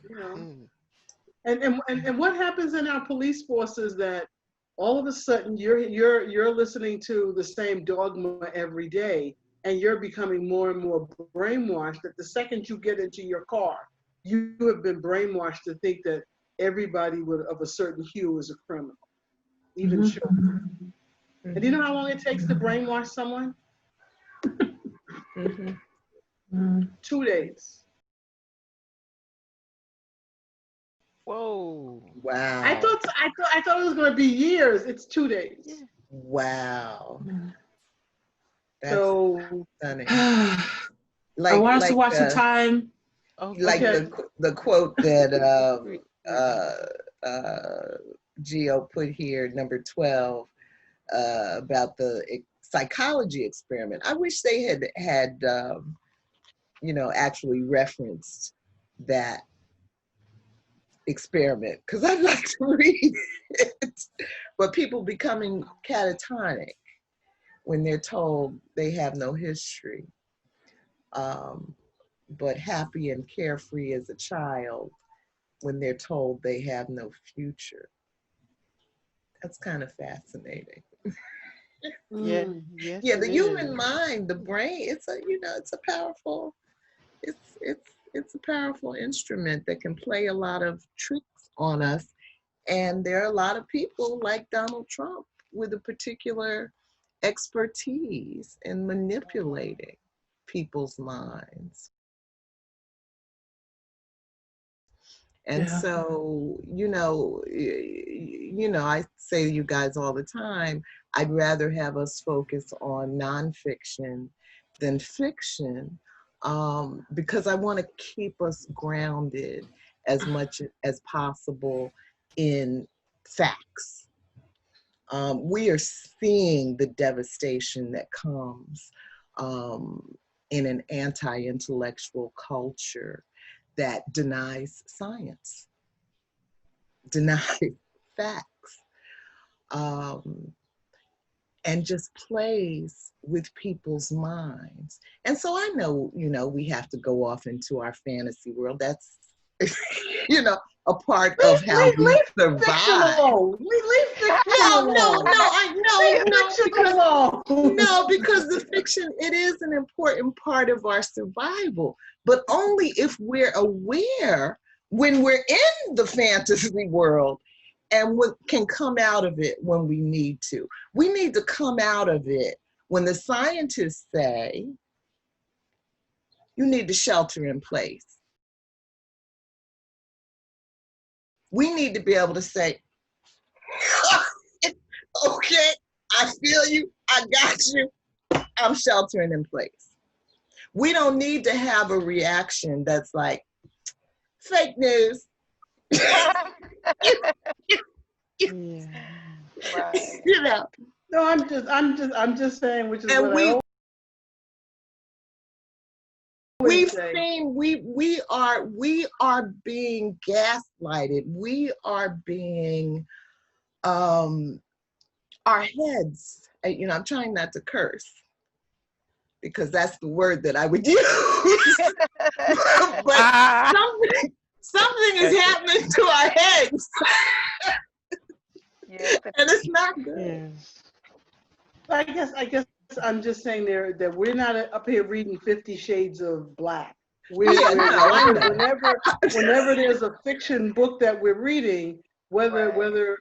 You know, and what happens in our police force is that all of a sudden you're listening to the same dogma every day, and you're becoming more and more brainwashed. That the second you get into your car, you have been brainwashed to think that everybody of a certain hue is a criminal, even children. And do you know how long it takes to brainwash someone? 2 days. Whoa. Wow. I thought it was going to be years. It's 2 days. Wow. That's So stunning. Like, I want us to watch the time. Like the quote that Gio put here, number 12, about the psychology experiment. I wish they had actually referenced that experiment, because I'd like to read it. But people becoming catatonic when they're told they have no history, but happy and carefree as a child when they're told they have no future. That's kind of fascinating. Yeah. Yes, Yeah, the human mind, the brain, it's a powerful instrument that can play a lot of tricks on us. And there are a lot of people like Donald Trump with a particular expertise in manipulating people's minds. And so, I say to you guys all the time, I'd rather have us focus on nonfiction than fiction, because I want to keep us grounded as much as possible in facts. We are seeing the devastation that comes in an anti-intellectual culture that denies science, denies facts, and just plays with people's minds. And so I know, we have to go off into our fantasy world. That's, a part of how we survive. Leave fiction alone. No, because the fiction, it is an important part of our survival, but only if we're aware when we're in the fantasy world and what can come out of it when we need to. We need to come out of it when the scientists say, you need to shelter in place. We need to be able to say, okay, I feel you, I got you, I'm sheltering in place. We don't need to have a reaction that's like, fake news. Right. No, I'm just saying, which is and what we've seen, we are being gaslighted. We are being, our heads, I'm trying not to curse because that's the word that I would use. But something is happening to our heads. And it's not good. I guess I'm just saying there that we're not up here reading 50 Shades of Black. Whenever there's a fiction book that we're reading, whether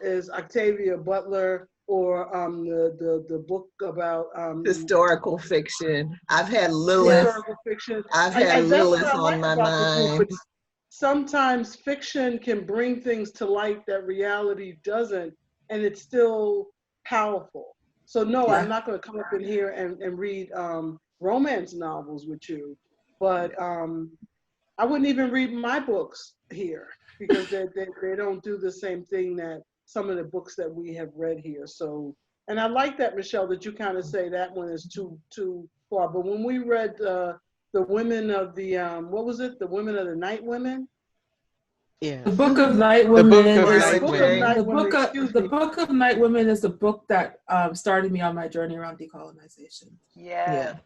is Octavia Butler or the book about historical fiction. I've had Lilith. Historical fiction. I've had Lilith on my mind. Sometimes fiction can bring things to light that reality doesn't, and it's still powerful. So no, I'm not going to come up in here and read romance novels with you, but I wouldn't even read my books here because they don't do the same thing that some of the books that we have read here. So, and I like that, Michelle, that you kind of say that one is too far. But when we read the women of the what was it? The Women of the Night Women. Yeah. The Book of Night Women. The Book of Night Women is the book that started me on my journey around decolonization. Yeah.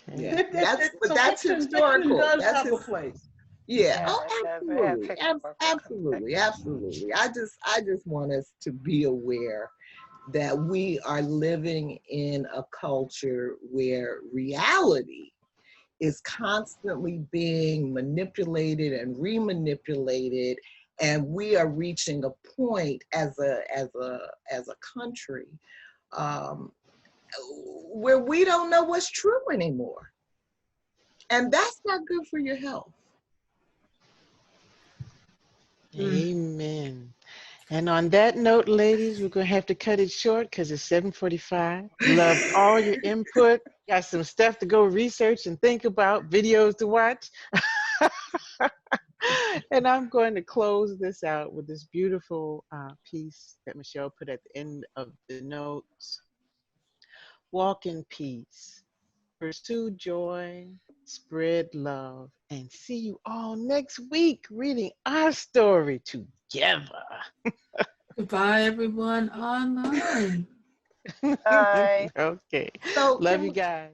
That's historical. That's have a place. Yeah. Yeah, Oh, it does. It absolutely. has historical Absolutely. context. Absolutely. I just want us to be aware that we are living in a culture where reality is constantly being manipulated and remanipulated, and we are reaching a point as a country um, where we don't know what's true anymore, and that's not good for your health. Amen. And on that note, ladies, we're going to have to cut it short because it's 7:45. Love all your input. Got some stuff to go research and think about, videos to watch. And I'm going to close this out with this beautiful piece that Michelle put at the end of the notes. Walk in peace, pursue joy, spread love, and see you all next week reading our story together. Goodbye, everyone online. Bye. Okay. So Love you guys.